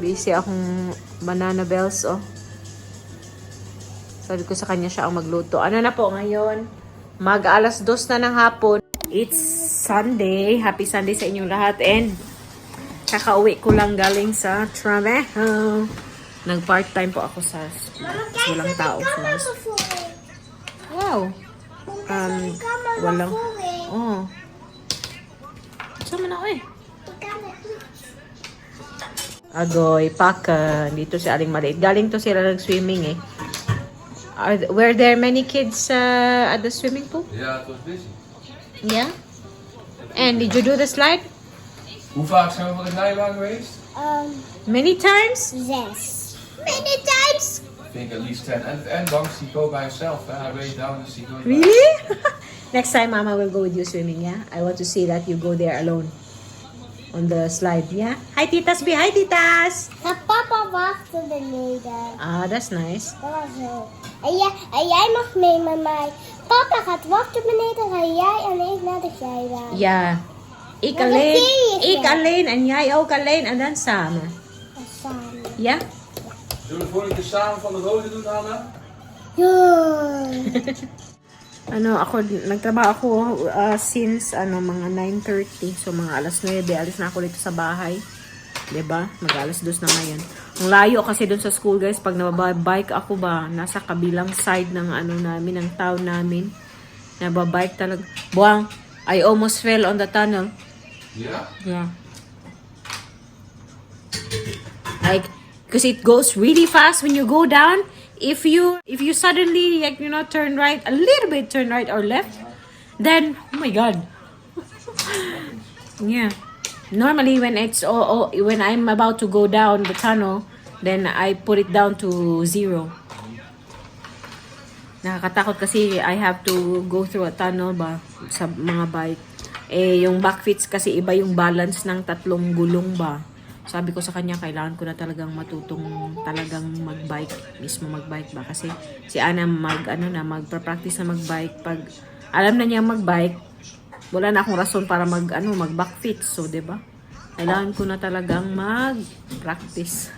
Busy akong banana bells, oh. Sabi ko sa kanya siya ang magluto. Ano na po ngayon? Mag-alas 2 na ng hapon. It's Sunday. Happy Sunday sa inyong lahat. And kakauwi ko lang galing sa trabaho. Nag-part-time po ako sa walang tao. Wow. Walang. Oh. Sama na ako eh. Agoy, paka. Dito si Aling Maliit. Galing to sila nag-swimming eh. Were there many kids at the swimming pool? Ja, het was busy. Yeah? And did you do the slide? Hoe vaak zijn we van de Nijlaan geweest? Many times? Yes. Many times? I think at least 10. En Banks die go by himself. Hè? Hij wees down, dus die goes by. Really? Next time, Mama will go with you swimming, yeah? I want to see that you go there alone. On the slide, yeah? Hi, Titas B! Hi, Titas! Gaat papa wachten beneden? Ah, that's nice. Dat was zo. En jij mag mee met mij. Papa gaat wachten beneden, ga jij en ik naar de zijlijn. Yeah. Ik Maar alleen, dat zie je ik zo. alleen en jij ook alleen en dan samen. En samen. Ja? Zullen we de volgende keer samen van de rode doen, Anna? Ja. Ano, ako, nagtrabaho ako since mga 9:30. So, mga alas 9, alis na ako dito sa bahay. 'Di ba? Mag-alas 2 na ngayon. Ang layo kasi doon sa school, guys. Pag nababike ako ba, nasa kabilang side ng namin, ng town namin. Nababike talaga. Buwang, I almost fell on the tunnel. Ja? Yeah. Like, because it goes really fast when you go down. If you suddenly turn right a little bit, turn right or left, then oh my god. Yeah. Normally when when I'm about to go down the tunnel, then I put it down to 0. Nakakatakot kasi I have to go through a tunnel ba sa mga bike. Yung back fits kasi iba yung balance ng tatlong gulong ba. Sabi ko sa kanya, kailangan ko na talagang matutong talagang magbike, mismo magbike ba. Kasi si Ana magpa-practice na magbike. Pag alam na niya magbike, wala na akong rason para mag-back fit. So, 'di ba? Kailangan ko na talagang mag-practice.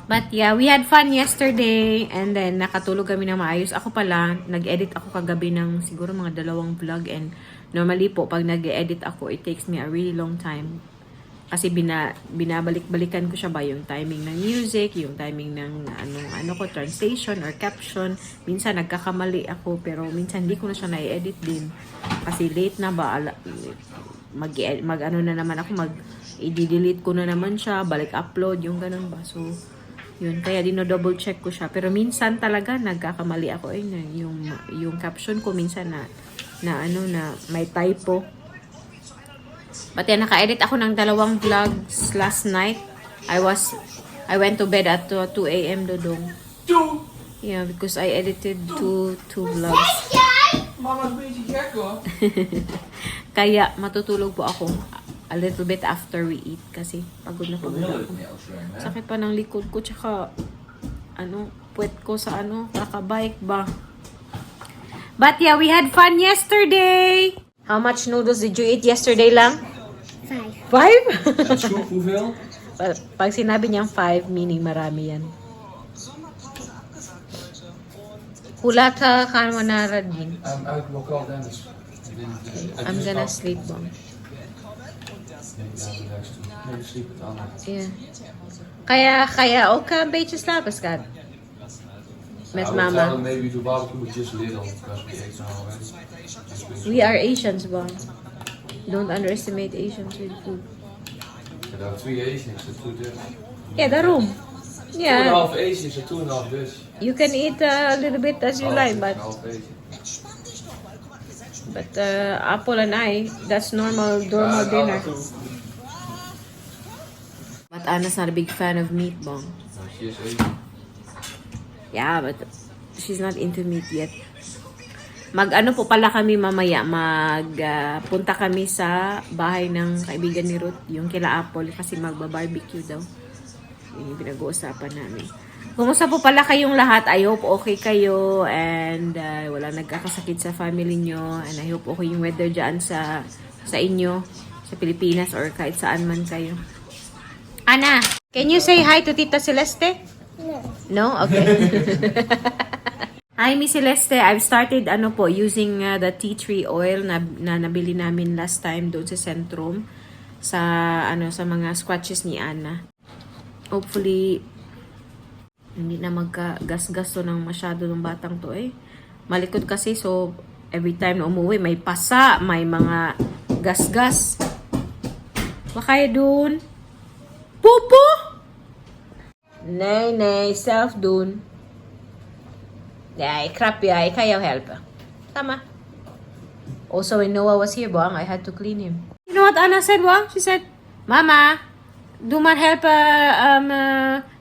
But yeah, we had fun yesterday and then nakatulog kami na maayos. Ako pala, nag-edit ako kagabi ng siguro mga 2 vlog and normally po pag nag-edit ako, it takes me a really long time. Kasi binabalik-balikan ko siya ba yung timing ng music, yung timing ng translation or caption. Minsan nagkakamali ako pero minsan hindi ko na siya na-edit din. Kasi late na ba, i-delete ko na naman siya, balik upload, yung ganun ba. So, yun, kaya dino-double check ko siya. Pero minsan talaga nagkakamali ako. Yung caption ko minsan na may typo. But yan, naka-edit ako ng 2 vlogs last night. I went to bed at 2 a.m. Dodong. Yeah, because I edited two vlogs. Mama is een beetje gek hoor. Kaya matutulog po ako a little bit after we eat kasi pagod na pagod ako. Sakit pa ng likod ko tsaka puwet ko sa kakabike ba. But yeah, we had fun yesterday. How much noodles did you eat yesterday lang? 5. 5? En soep, hoeveel? Pag sinabi niyang 5, meaning marami yan. Hula ka kanwanara din. I'm uit lokaal Dennis. I'm gonna sleep bang. Nee, sleep het Anna. Yeah. Kaya ook een beetje slapen, schat. Met I would tell mama. them maybe to barbecue just little because we ate so already. We are Asians, bang. Don't underestimate Asians with food. There are 3 Asians, so 2 Dutch. Yeah, daarom. 2,5 Yeah. Asians and 2,5 Dutch. You can eat a little bit as you like, but Half Asian. Apple and I, that's normal dinner. But Anna's not a big fan of meat, bang. No, she is Asian. Yeah, but she's not into meat yet. Po pala kami mamaya, punta kami sa bahay ng kaibigan ni Ruth, yung kila Apple, kasi magba-barbecue daw. Yun yung pinag-uusapan namin. Kumusta po pala kayong lahat? I hope okay kayo and wala nagkakasakit sa family nyo and I hope okay yung weather dyan sa inyo, sa Pilipinas or kahit saan man kayo. Ana, can you say hi to Tita Celeste? No. No? Okay. Hi, Miss Celeste. I've started using the tea tree oil na nabili namin last time doon sa Centrum sa sa mga scratches ni Ana. Hopefully hindi na magka-gas-gas to ng masyado ng batang to eh. Malikot kasi so every time na umuwi may pasa, may mga gas-gas. Baka dun. Pupo! Nej, self dun. Nej, crap jag kan jag hjälpa. Tama. Also when Noah was here, Bang, I had to clean him. You know what Anna said, Bang? She said, Mama, du man help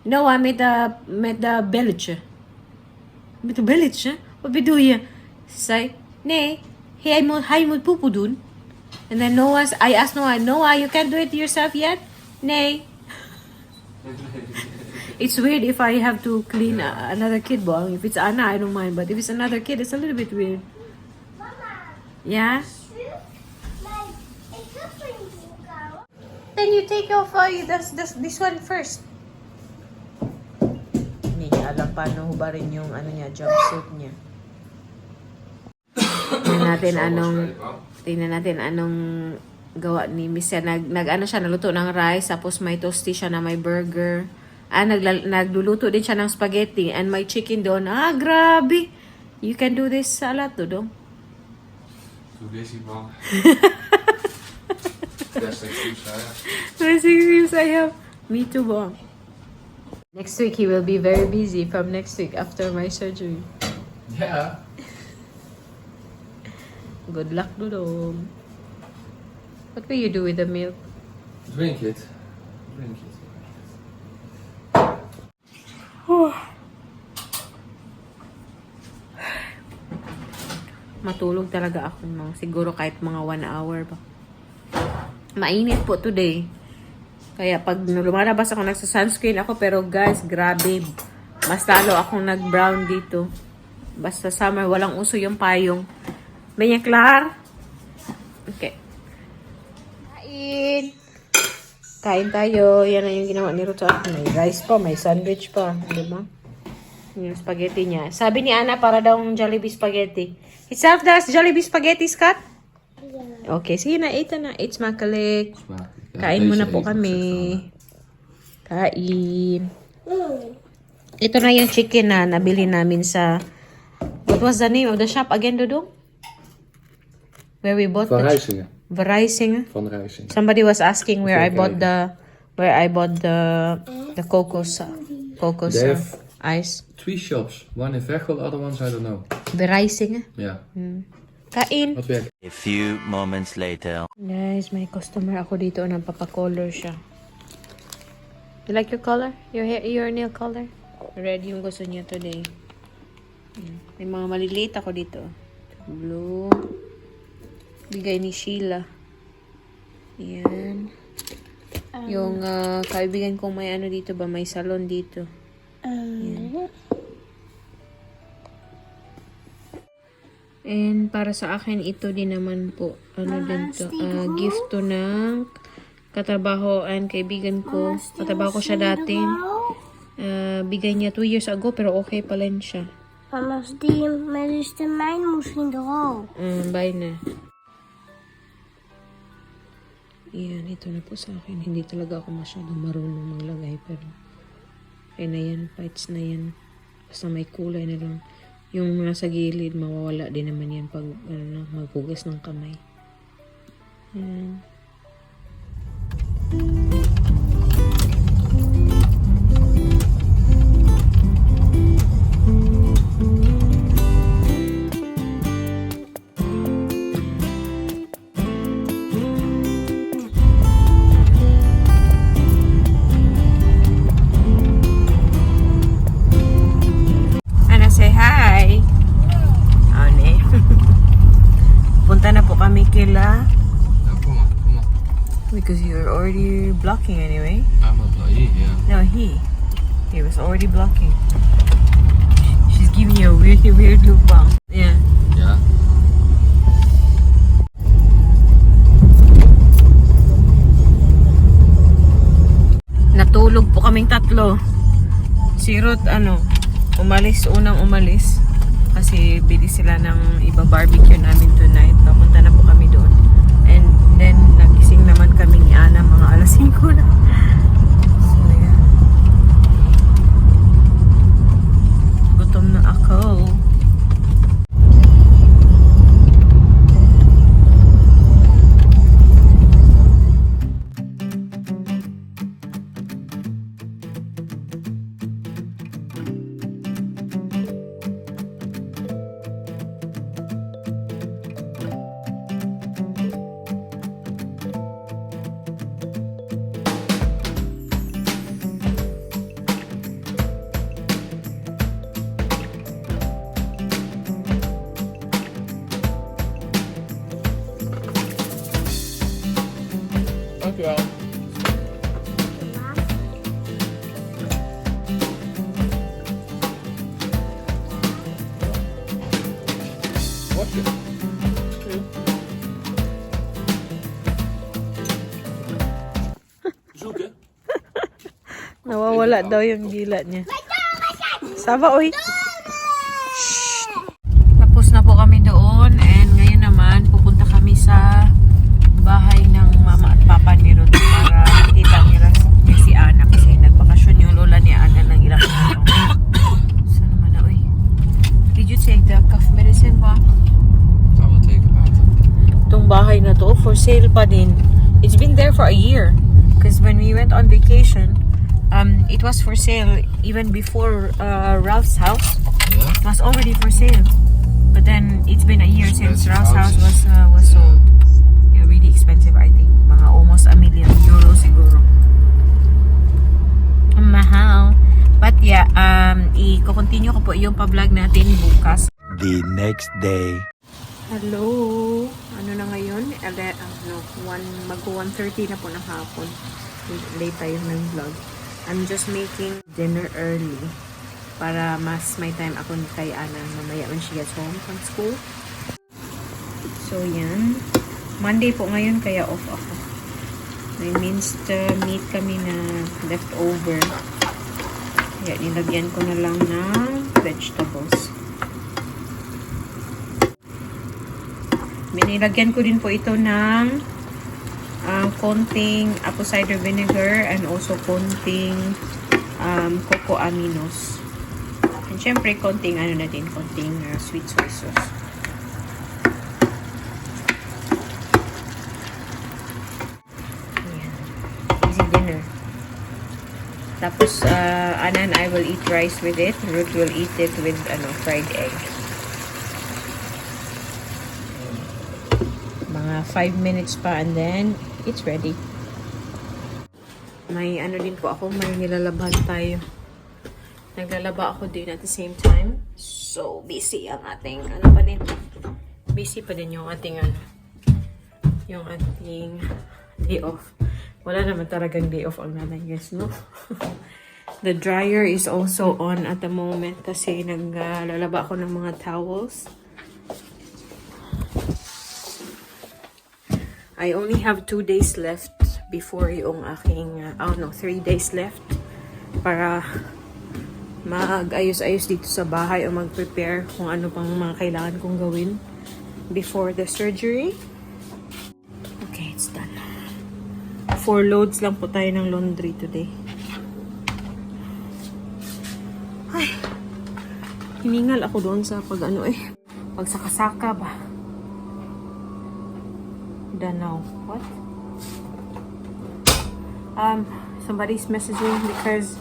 Noah med the belletje. Med the belletje? Wat bedoel je? Ze zei, nee, hij moet poepo doen. And then I asked Noah, you can't do it yourself yet? Nee. It's weird if I have to clean another kid, Bong. If it's Anna, I don't mind. But if it's another kid, it's a little bit weird. Yeah? Then you take off this one first. Hindi niya alam paano hubarin yung jumpsuit niya. Tingnan natin anong gawa ni Miss. Naluto ng rice, tapos may toasty siya na may burger. Nagluluto din siya ng spaghetti and may chicken doon. Grabe! You can do this a lot, Dodong. Too busy, Bang. Best excuse I have. Best excuse I have. Me too, Bong. Next week, he will be very busy from next week after my surgery. Yeah. Good luck, Dodong. What will you do with the milk? Drink it. Matulog talaga ako siguro kahit mga 1 hour pa. Mainit po today. Kaya pag lumalabas ako, nagsa-sunscreen ako. Pero guys, grabe. Mas lalo akong nag-brown dito. Basta summer, walang uso yung payong. Benya klar? Okay. Kain tayo. Yan na yung ginawa ni Ruth. May rice pa, may sandwich pa. Diba? Yung spaghetti niya. Sabi ni Ana para daw ng Jollibee spaghetti. Itself does Jollibee spaghetti, Scott? Yeah. Okay, sige na. Ito na. It's makalik. Kain muna po kami. Kain. Ito na yung chicken na nabili namin sa... What was the name of the shop again, Dodo? Where we bought Van Rijsingen. Rijsingen. Van Rijsingen. Somebody was asking where I bought the cocos They have ice. 3 shops. One in Veghel, other ones I don't know. Rijsingen. Yeah. Kain. Wat werkt? A few moments later. Guys, may customer ako dito na papacolor siya. You like your color? Your nail color? Red yung gusto niya today. May mga maliliit ako dito. Blue. Bigay ni Sheila. Yan. Yung kaibigan kong may dito ba? May salon dito. Yan. And para sa akin, ito din naman po. Din to? Gift to ng katrabaho and kaibigan ko. Katrabaho ko siya dati. Bigay niya 2 years ago, pero okay pa rin siya. Mama, maar is de mijn misschien er al. Bye na. Yan, ito na po sa akin. Hindi talaga ako masyadong marunong maglagay, pero okay na yan, fights na yan. Basta may kulay na lang. Yung nasa gilid, mawawala din naman yan pag maghugas ng kamay. Yan. Say hi. Ane. Punta na po kami kila. Kom maar. Because you're already blocking anyway. I'm not here, yeah. No, he was already blocking. She's giving you a weird look, Bang. Yeah. Ja. kaming tatlo. Si Ruth, unang umalis. Kasi bili sila ng iba-barbecue namin tonight. Papunta na po kami doon. And then, nagising naman kami ni Ana mga alas 5 na. So, yeah. Gutom na ako. Okay. Watch it. Zoek, hè? Nawawala daw yung dila niya. Saba, oy. Tapos na po kami doon and ngayon naman pupunta kami sa bahay ng mama at papa ni Ruth para makita nila si Ana kasi nagbakasyon yung lola ni Ana ng ilang araw. Saan naman na, oy? Did you take the cough medicine ba? I will take it out. Itong bahay na to, for sale pa din. It's been there for a year. Because when we went on vacation, it was for sale even before Ralph's house. Yeah? It was already for sale. But then, it's been a year since Expensive Ralph's house houses. was sold. Yeah, really expensive, I think. Mga almost €1 million siguro. Mahal. But yeah, i-continue ko po yung pa-vlog natin bukas. The next day. Hello! Ano na ngayon? Mag-1:30 na po ng hapon. Late tayo ng vlog. I'm just making dinner early para mas may time ako kay Ana mamaya when she gets home from school. So, yan. Monday po ngayon kaya off ako. May minced meat kami na leftover. Kaya nilagyan ko na lang ng vegetables. Nilagyan ko din po ito ng konting apple cider vinegar and also konting cocoa aminos. And syempre konting konting sweet soy sauce. Ayan. Easy dinner. Tapos Ana and I will eat rice with it. Ruth will eat it with fried egg. Mga 5 minutes pa and then it's ready. May din po ako, may nilalabhan tayo. Naglalaba ako din at the same time. So, busy ang ating, busy pa din yung ating, yung ating day off. Wala naman talagang day off ang nanay, guys, no? The dryer is also on at the moment kasi naglalaba ako ng mga towels. I only have 2 days left before yung aking, 3 days left para mag-ayos-ayos dito sa bahay o mag-prepare kung ano pang mga kailangan kong gawin before the surgery. Okay, it's done. 4 loads lang po tayo ng laundry today. Ay, hiningal ako doon sa pagsakasaka ba? Danau. What? Somebody's messaging because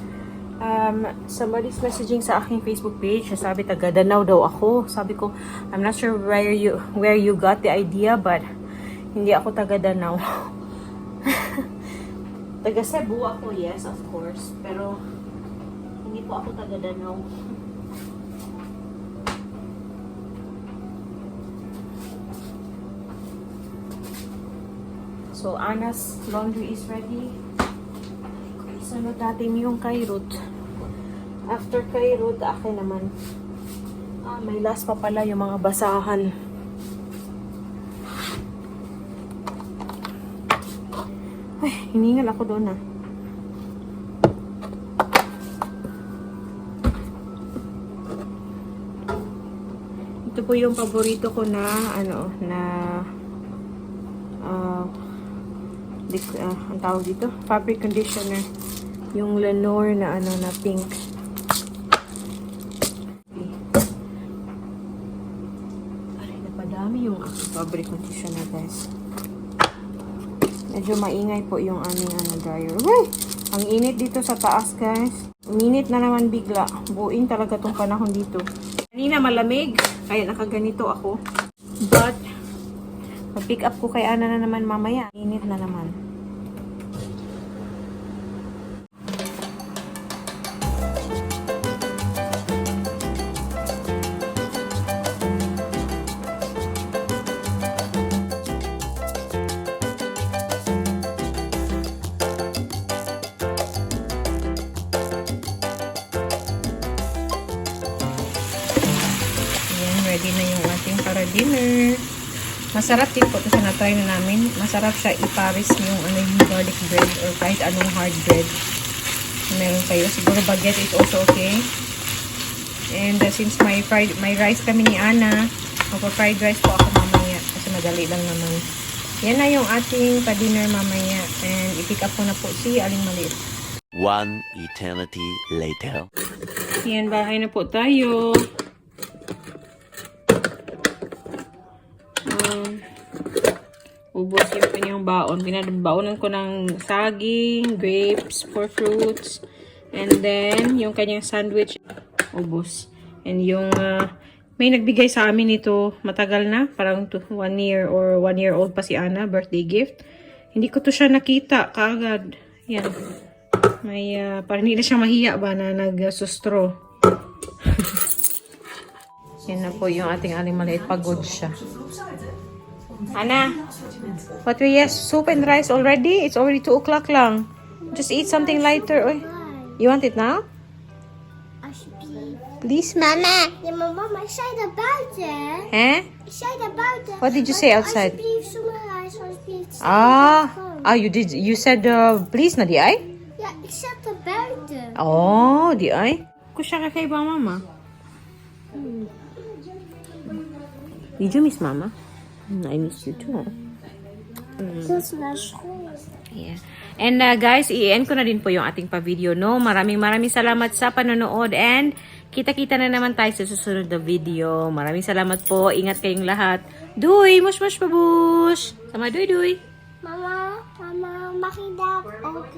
somebody's messaging sa aking Facebook page. Sabi taga Danau daw ako. Sabi ko, I'm not sure where you got the idea, but hindi ako taga Danau. Taga Cebu ako, yes, of course. Pero hindi po ako taga Danau. So, Ana's laundry is ready. Isunod natin yung kay Ruth. After kay Ruth, akin naman. May last pa pala yung mga basahan. Ay, hiningal ako doon po yung paborito ko na, ang tawag dito, fabric conditioner. Yung Lenor na, na pink. Aray, napadami yung aking fabric conditioner, guys. Medyo maingay po yung aming dryer. Uy! Ang init dito sa taas, guys. Minit na naman bigla. Buin talaga tong panahon dito. Kanina malamig, kaya nakaganito ako. But, mag-pick up ko kay Ana na naman mamaya. Init na naman. Ready na yung ating para dinner. Masarap din po ito sa na-try na namin. Masarap siya iparis yung yung garlic bread or kahit anong hard bread na meron kayo. Siguro baguette is also okay. And since may rice kami ni Ana, magpa-fried rice po ako mamaya kasi madali lang naman. Yan na yung ating pa-dinner mamaya. And i-pick up ko na po si Aling Maliit. One eternity later. Yan, bahay na po tayo. Ubos yung kanyang baon. Binabaonan ko ng saging, grapes for fruits, and then yung kanyang sandwich, ubos. And yung may nagbigay sa amin ito matagal na, parang 1 year or 1 year old pa si Ana, birthday gift. Hindi ko to siya nakita kaagad. Yan. May parang hindi na siya mahiya ba na nagsusustro. Yan na po yung ating Aling Maliit. Pagod siya. Ana, what we yes, soup and rice already? It's already 2 o'clock lang. Just eat something lighter. Oy. You want it now? Please, Mama, ja, maar mama, ik zei daar buiten. eh? Ik zei daar buiten. What did you say outside? Alsjeblieft, zonder huis, alsjeblieft. You said please na di ay? Ja, ik zat daar buiten. Oh, di ay? Kusya ka kay ba mama? Did you miss mama? I miss you too. Dat is naar school. Yeah. And guys, i-end ko na din po yung ating pa-video, no? Maraming salamat sa panonood and kita-kita na naman tayo sa susunod na video. Maraming salamat po. Ingat kayong lahat. Duy! Mush babush! Sama duy. Mama, mag ik daar ook